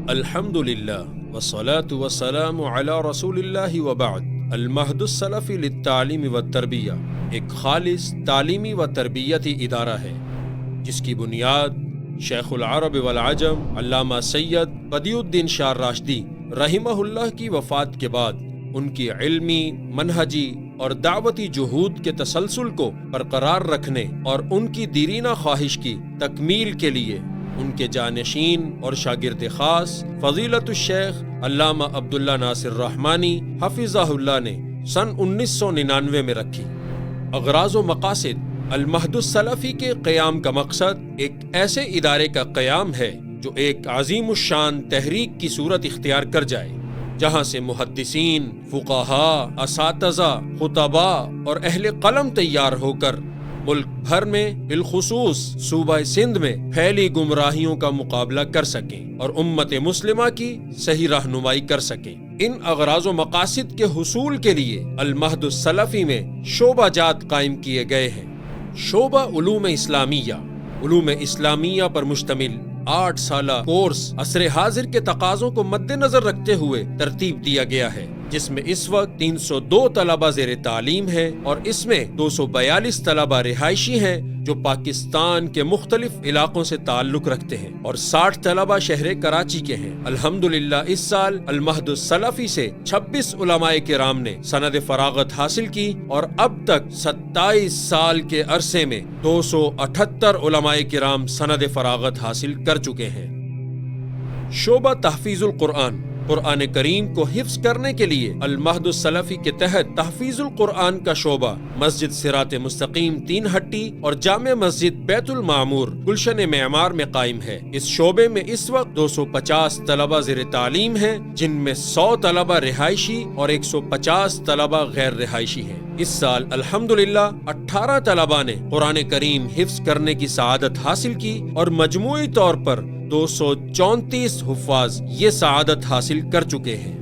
الحمدللہ والصلاة والسلام علی رسول اللہ وبعد۔ المہد السلفی للتعلیم والتربیہ ایک خالص تعلیمی و تربیتی ادارہ ہے جس کی بنیاد شیخ العرب والعجم علامہ سید بدیع الدین شاہ راشدی رحمہ اللہ کی وفات کے بعد ان کی علمی، منہجی اور دعوتی جہود کے تسلسل کو برقرار رکھنے اور ان کی دیرینہ خواہش کی تکمیل کے لیے ان کے جانشین اور شاگرد خاص فضیلت الشیخ علامہ عبداللہ ناصر رحمانی حفظہ اللہ نے سن 1999 میں رکھی۔ اغراض و مقاصد المہد السلفی کے قیام کا مقصد ایک ایسے ادارے کا قیام ہے جو ایک عظیم الشان تحریک کی صورت اختیار کر جائے، جہاں سے محدثین، فقہاء، اساتذہ، خطباء اور اہل قلم تیار ہو کر ملک بھر میں بالخصوص صوبہ سندھ میں پھیلی گمراہیوں کا مقابلہ کر سکیں اور امت مسلمہ کی صحیح رہنمائی کر سکیں۔ ان اغراض و مقاصد کے حصول کے لیے المہد السلفی میں شعبہ جات قائم کیے گئے ہیں۔ شعبہ علوم اسلامیہ پر مشتمل 8 سالہ کورس عصر حاضر کے تقاضوں کو مد نظر رکھتے ہوئے ترتیب دیا گیا ہے، جس میں اس وقت 302 طلبہ زیر تعلیم ہیں اور اس میں 242 طلبہ رہائشی ہیں جو پاکستان کے مختلف علاقوں سے تعلق رکھتے ہیں اور 60 طلبہ شہر کراچی کے ہیں۔ الحمدللہ اس سال المہد السلفی سے 26 علماء کرام نے سند فراغت حاصل کی اور اب تک 27 سال کے عرصے میں 278 علماء کرام سند فراغت حاصل کر چکے ہیں۔ شعبہ تحفیظ القرآن، قرآن کریم کو حفظ کرنے کے لیے المہد السلفی کے تحت تحفیظ القرآن کا شعبہ مسجد صراط مستقیم 3 ہٹی اور جامع مسجد بیت المعمور گلشن معمار میں قائم ہے۔ اس شعبے میں اس وقت 250 طلبہ زیر تعلیم ہیں، جن میں 100 طلبہ رہائشی اور 150 طلبہ غیر رہائشی ہیں۔ اس سال الحمدللہ 18 طلبہ نے قرآن کریم حفظ کرنے کی سعادت حاصل کی اور مجموعی طور پر 234 حفاظ یہ سعادت حاصل کر چکے ہیں۔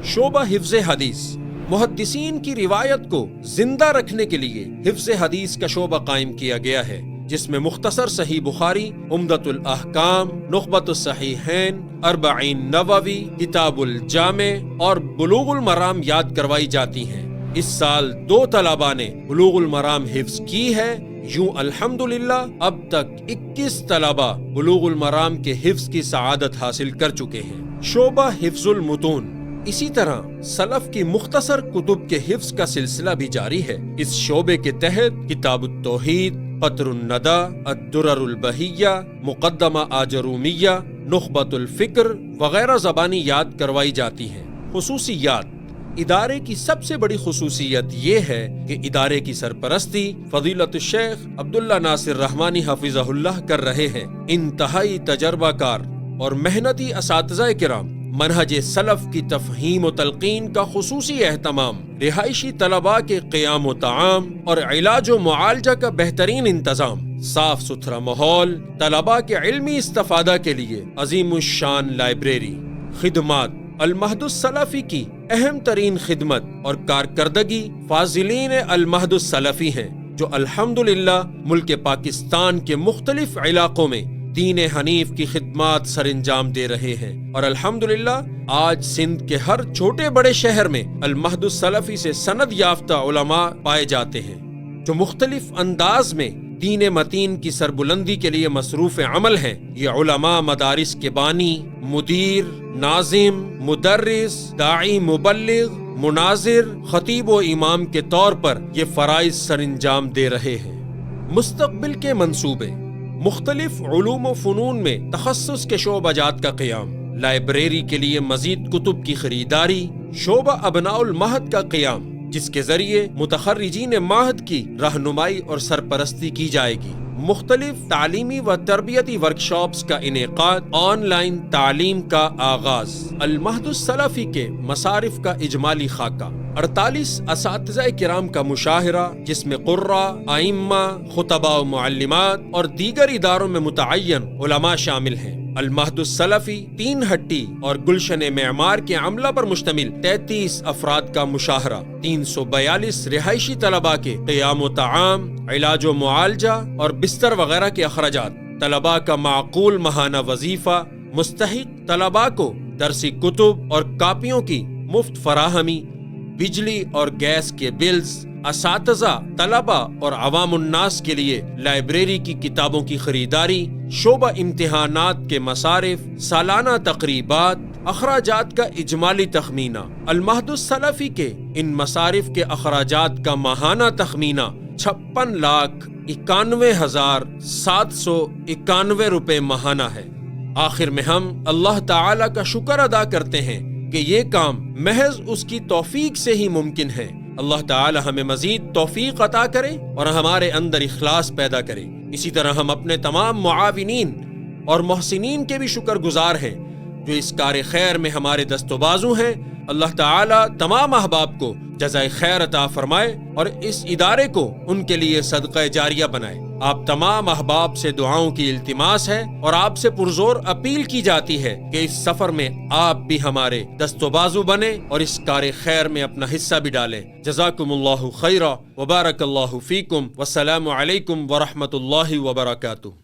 شعبہ حفظ حدیث، محدثین کی روایت کو زندہ رکھنے کے لیے حفظ حدیث کا شعبہ قائم کیا گیا ہے، جس میں مختصر صحیح بخاری، عمدۃ الاحکام، نخبۃ الصحیحین، اربعین نووی، کتاب الجامع اور بلوغ المرام یاد کروائی جاتی ہیں۔ اس سال 2 طلبہ نے بلوغ المرام حفظ کی ہے، یوں الحمدللہ اب تک 21 طلبہ بلوغ المرام کے حفظ کی سعادت حاصل کر چکے ہیں۔ شعبہ حفظ المتون، اسی طرح سلف کی مختصر کتب کے حفظ کا سلسلہ بھی جاری ہے۔ اس شعبے کے تحت کتاب التوحید، قطر الندى، الدرر البہیہ، مقدمہ آجرومیہ، نخبۃ الفکر وغیرہ زبانی یاد کروائی جاتی ہیں۔ خصوصیات، ادارے کی سب سے بڑی خصوصیت یہ ہے کہ ادارے کی سرپرستی فضیلت الشیخ عبداللہ ناصر رحمانی حفظہ اللہ کر رہے ہیں۔ انتہائی تجربہ کار اور محنتی اساتذہ کرام، منہج سلف کی تفہیم و تلقین کا خصوصی اہتمام، رہائشی طلباء کے قیام و طعام اور علاج و معالجہ کا بہترین انتظام، صاف ستھرا ماحول، طلباء کے علمی استفادہ کے لیے عظیم الشان لائبریری، خدمات۔ المہد السلفی کی اہم ترین خدمت اور کارکردگی فاضلین المہد السلفی ہیں، جو الحمدللہ ملک پاکستان کے مختلف علاقوں میں دین حنیف کی خدمات سر انجام دے رہے ہیں، اور الحمدللہ آج سندھ کے ہر چھوٹے بڑے شہر میں المہد السلفی سے سند یافتہ علماء پائے جاتے ہیں، جو مختلف انداز میں دین متین کی سربلندی کے لیے مصروف عمل ہیں۔ یہ علماء مدارس کے بانی، مدیر، ناظم، مدرس، داعی، مبلغ، مناظر، خطیب و امام کے طور پر یہ فرائض سر انجام دے رہے ہیں۔ مستقبل کے منصوبے، مختلف علوم و فنون میں تخصص کے شعبہ جات کا قیام، لائبریری کے لیے مزید کتب کی خریداری، شعبہ ابناء المہد کا قیام، جس کے ذریعے متخرجین معہد کی رہنمائی اور سرپرستی کی جائے گی، مختلف تعلیمی و تربیتی ورکشاپس کا انعقاد، آن لائن تعلیم کا آغاز، المہد السلفی کے مصارف کا اجمالی خاکہ، 48 اساتذہ کرام کا مشاہرہ، جس میں قراء، ائمہ، خطباء و معلمات اور دیگر اداروں میں متعین علماء شامل ہیں۔ المہد السلفی 3 ہٹی اور گلشن معمار کے عملہ پر مشتمل 33 افراد کا مشاہرہ، 342 رہائشی طلباء کے قیام و طعام، علاج و معالجہ اور بستر وغیرہ کے اخراجات، طلباء کا معقول ماہانہ وظیفہ، مستحق طلباء کو درسی کتب اور کاپیوں کی مفت فراہمی، بجلی اور گیس کے بلز، اساتذہ، طلباء اور عوام الناس کے لیے لائبریری کی کتابوں کی خریداری، شعبہ امتحانات کے مصارف، سالانہ تقریبات، اخراجات کا اجمالی تخمینہ۔ المہد السلفی کے ان مصارف کے اخراجات کا ماہانہ تخمینہ 56,91,791 روپے ماہانہ ہے۔ آخر میں ہم اللہ تعالی کا شکر ادا کرتے ہیں کہ یہ کام محض اس کی توفیق سے ہی ممکن ہے۔ اللہ تعالی ہمیں مزید توفیق عطا کرے اور ہمارے اندر اخلاص پیدا کرے۔ اسی طرح ہم اپنے تمام معاونین اور محسنین کے بھی شکر گزار ہیں جو اس کار خیر میں ہمارے دست و بازو ہیں۔ اللہ تعالی تمام احباب کو جزائے خیر عطا فرمائے اور اس ادارے کو ان کے لیے صدقہ جاریہ بنائے۔ آپ تمام احباب سے دعاؤں کی التماس ہے اور آپ سے پرزور اپیل کی جاتی ہے کہ اس سفر میں آپ بھی ہمارے دست و بازو بنے اور اس کار خیر میں اپنا حصہ بھی ڈالیں۔ جزاکم اللہ خیرا وبارک اللہ فیکم، والسلام علیکم ورحمۃ اللہ وبرکاتہ۔